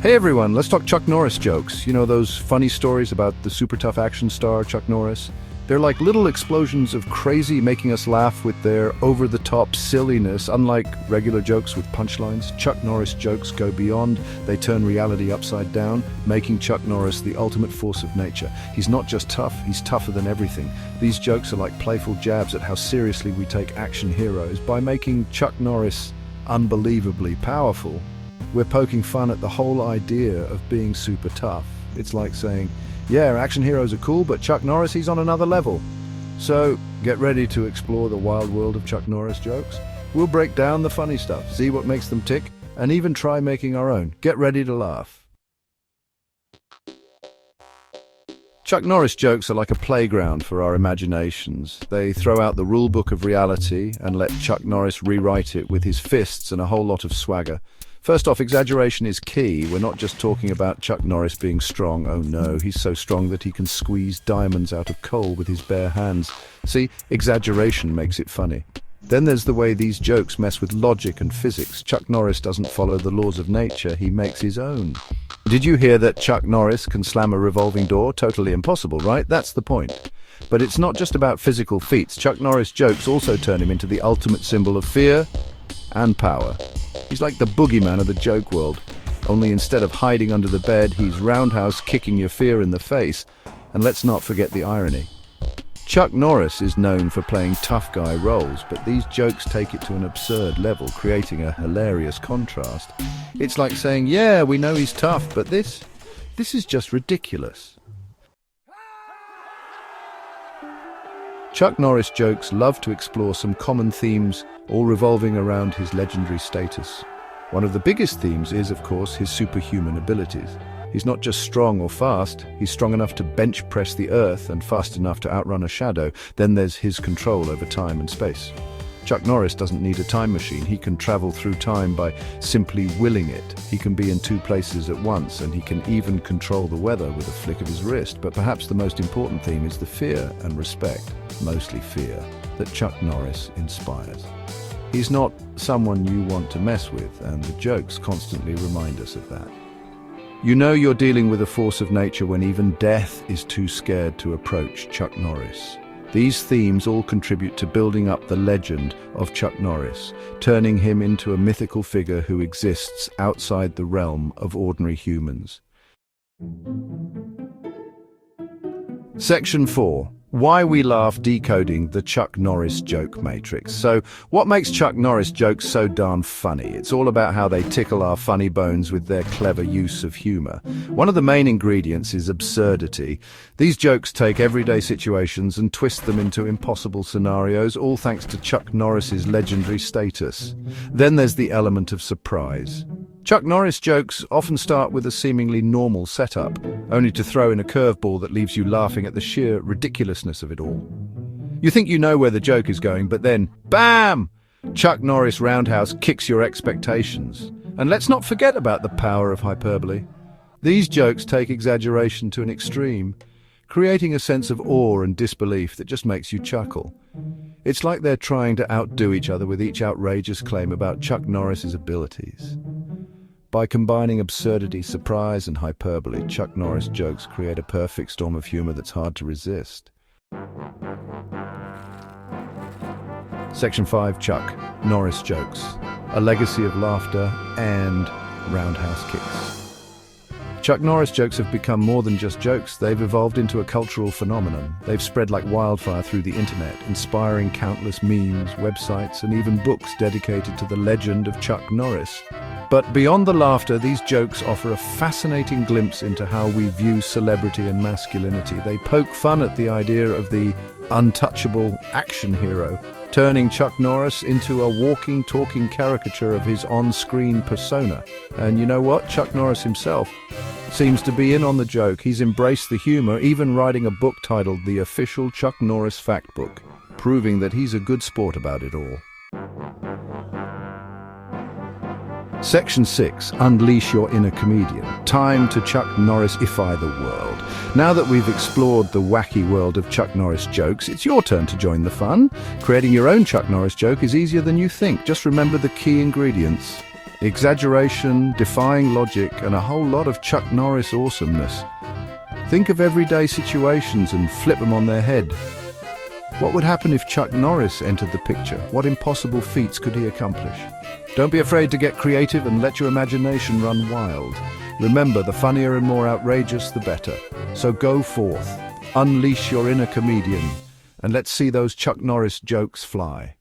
Hey everyone, let's talk Chuck Norris jokes. You know those funny stories about the super tough action star Chuck Norris? They're like little explosions of crazy making us laugh with their over-the-top silliness. Unlike regular jokes with punchlines, Chuck Norris jokes go beyond. They turn reality upside down, making Chuck Norris the ultimate force of nature. He's not just tough, he's tougher than everything. These jokes are like playful jabs at how seriously we take action heroes. By making Chuck Norris unbelievably powerful, we're poking fun at the whole idea of being super tough. It's like saying, yeah, action heroes are cool, but Chuck Norris, he's on another level. So, get ready to explore the wild world of Chuck Norris jokes. We'll break down the funny stuff, see what makes them tick, and even try making our own. Get ready to laugh. Chuck Norris jokes are like a playground for our imaginations. They throw out the rule book of reality and let Chuck Norris rewrite it with his fists and a whole lot of swagger. First off, exaggeration is key. We're not just talking about Chuck Norris being strong. Oh no, he's so strong that he can squeeze diamonds out of coal with his bare hands. See, exaggeration makes it funny. Then there's the way these jokes mess with logic and physics. Chuck Norris doesn't follow the laws of nature, he makes his own. Did you hear that Chuck Norris can slam a revolving door? Totally impossible, right? That's the point. But it's not just about physical feats. Chuck Norris jokes also turn him into the ultimate symbol of fear and power. He's like the boogeyman of the joke world, only instead of hiding under the bed, he's roundhouse kicking your fear in the face. And let's not forget the irony. Chuck Norris is known for playing tough guy roles, but these jokes take it to an absurd level, creating a hilarious contrast. It's like saying, yeah, we know he's tough, but this is just ridiculous. Chuck Norris jokes love to explore some common themes, all revolving around his legendary status. One of the biggest themes is, of course, his superhuman abilities. He's not just strong or fast, he's strong enough to bench press the earth and fast enough to outrun a shadow. Then there's his control over time and space. Chuck Norris doesn't need a time machine. He can travel through time by simply willing it. He can be in two places at once, and he can even control the weather with a flick of his wrist. But perhaps the most important theme is the fear and respect, mostly fear, that Chuck Norris inspires. He's not someone you want to mess with, and the jokes constantly remind us of that. You know you're dealing with a force of nature when even death is too scared to approach Chuck Norris. These themes all contribute to building up the legend of Chuck Norris, turning him into a mythical figure who exists outside the realm of ordinary humans. Section 4. Why we laugh, decoding the Chuck Norris joke matrix. So, what makes Chuck Norris jokes so darn funny? It's all about how they tickle our funny bones with their clever use of humor. One of the main ingredients is absurdity. These jokes take everyday situations and twist them into impossible scenarios, all thanks to Chuck Norris's legendary status. Then there's the element of surprise. Chuck Norris jokes often start with a seemingly normal setup, only to throw in a curveball that leaves you laughing at the sheer ridiculousness of it all. You think you know where the joke is going, but then, BAM! Chuck Norris roundhouse kicks your expectations. And let's not forget about the power of hyperbole. These jokes take exaggeration to an extreme, creating a sense of awe and disbelief that just makes you chuckle. It's like they're trying to outdo each other with each outrageous claim about Chuck Norris's abilities. By combining absurdity, surprise, and hyperbole, Chuck Norris jokes create a perfect storm of humor that's hard to resist. Section 5. Chuck Norris jokes. A legacy of laughter and roundhouse kicks. Chuck Norris jokes have become more than just jokes. They've evolved into a cultural phenomenon. They've spread like wildfire through the internet, inspiring countless memes, websites, and even books dedicated to the legend of Chuck Norris. But beyond the laughter, these jokes offer a fascinating glimpse into how we view celebrity and masculinity. They poke fun at the idea of the untouchable action hero, turning Chuck Norris into a walking, talking caricature of his on-screen persona. And you know what? Chuck Norris himself seems to be in on the joke. He's embraced the humor, even writing a book titled The Official Chuck Norris Fact Book, proving that he's a good sport about it all. Section 6. Unleash your inner comedian. Time to Chuck Norrisify the world. Now that we've explored the wacky world of Chuck Norris jokes, it's your turn to join the fun. Creating your own Chuck Norris joke is easier than you think. Just remember the key ingredients. Exaggeration, defying logic, and a whole lot of Chuck Norris awesomeness. Think of everyday situations and flip them on their head. What would happen if Chuck Norris entered the picture? What impossible feats could he accomplish? Don't be afraid to get creative and let your imagination run wild. Remember, the funnier and more outrageous, the better. So go forth, unleash your inner comedian, and let's see those Chuck Norris jokes fly.